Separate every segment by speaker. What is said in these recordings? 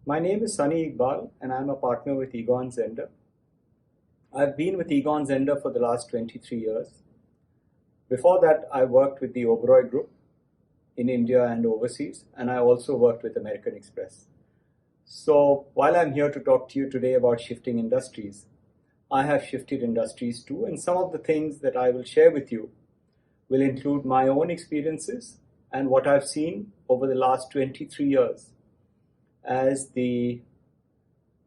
Speaker 1: My name is Sonny Iqbal and I'm a partner with Egon Zender. I've been with Egon Zender for the last 23 years. Before that, I worked with the Oberoi Group in India and overseas, and I also worked with American Express. So while I'm here to talk to you today about shifting industries, I have shifted industries too, and some of the things that I will share with you will include my own experiences and what I've seen over the last 23 years as the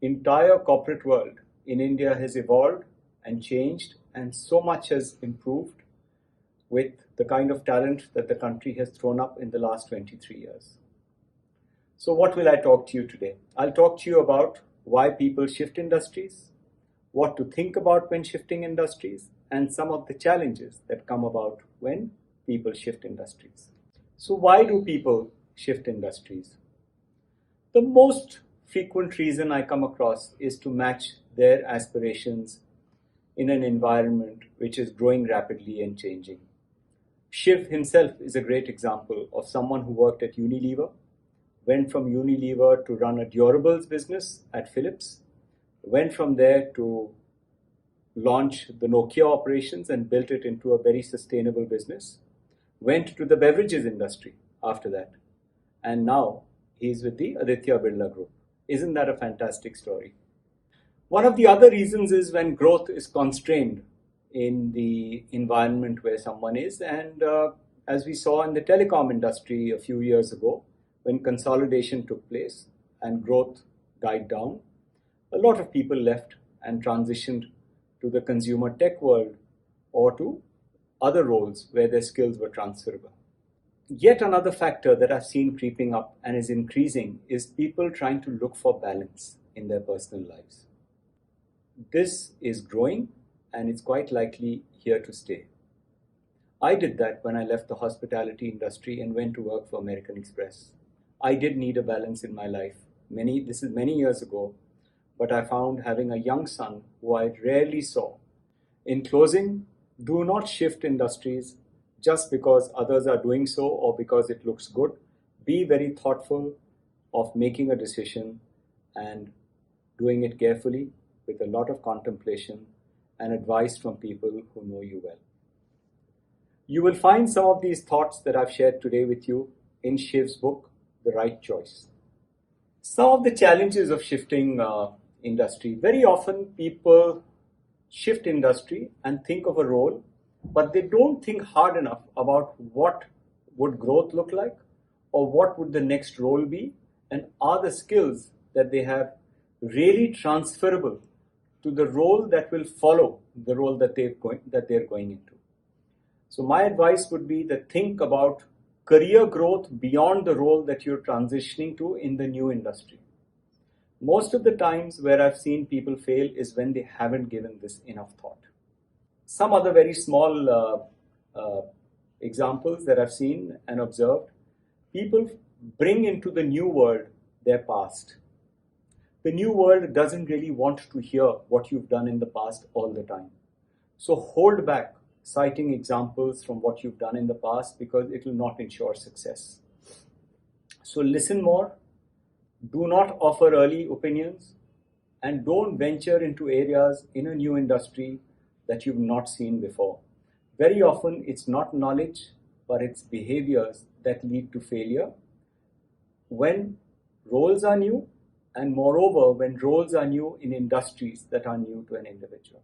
Speaker 1: entire corporate world in India has evolved and changed, and so much has improved with the kind of talent that the country has thrown up in the last 23 years. So, what will I talk to you today? I'll talk to you about why people shift industries, what to think about when shifting industries, and some of the challenges that come about when people shift industries. So, why do people shift industries? The most frequent reason I come across is to match their aspirations in an environment which is growing rapidly and changing. Shiv himself is a great example of someone who worked at Unilever, went from Unilever to run a durables business at Philips, went from there to launch the Nokia operations and built it into a very sustainable business, went to the beverages industry after that, and now he's with the Aditya Birla Group. Isn't that a fantastic story? One of the other reasons is when growth is constrained in the environment where someone is, and as we saw in the telecom industry a few years ago, when consolidation took place and growth died down, a lot of people left and transitioned to the consumer tech world or to other roles where their skills were transferable. Yet another factor that I've seen creeping up and is increasing is people trying to look for balance in their personal lives. This is growing and it's quite likely here to stay. I did that when I left the hospitality industry and went to work for American Express. I did need a balance in my life. This is many years ago, but I found having a young son who I rarely saw. In closing, do not shift industries just because others are doing so or because it looks good. Be very thoughtful of making a decision and doing it carefully with a lot of contemplation and advice from people who know you well. You will find some of these thoughts that I've shared today with you in Shiv's book, The Right Choice. Some of the challenges of shifting industry. Very often people shift industry and think of a role, but they don't think hard enough about what would growth look like or what would the next role be, and are the skills that they have really transferable to the role that will follow the role that they're going into. So my advice would be that think about career growth beyond the role that you're transitioning to in the new industry. Most of the times where I've seen people fail is when they haven't given this enough thought. Some other very small examples that I've seen and observed, people bring into the new world their past. The new world doesn't really want to hear what you've done in the past all the time. So hold back citing examples from what you've done in the past because it will not ensure success. So listen more, do not offer early opinions, and don't venture into areas in a new industry that you've not seen before. Very often it's not knowledge, but it's behaviors that lead to failure when roles are new, and moreover when roles are new in industries that are new to an individual.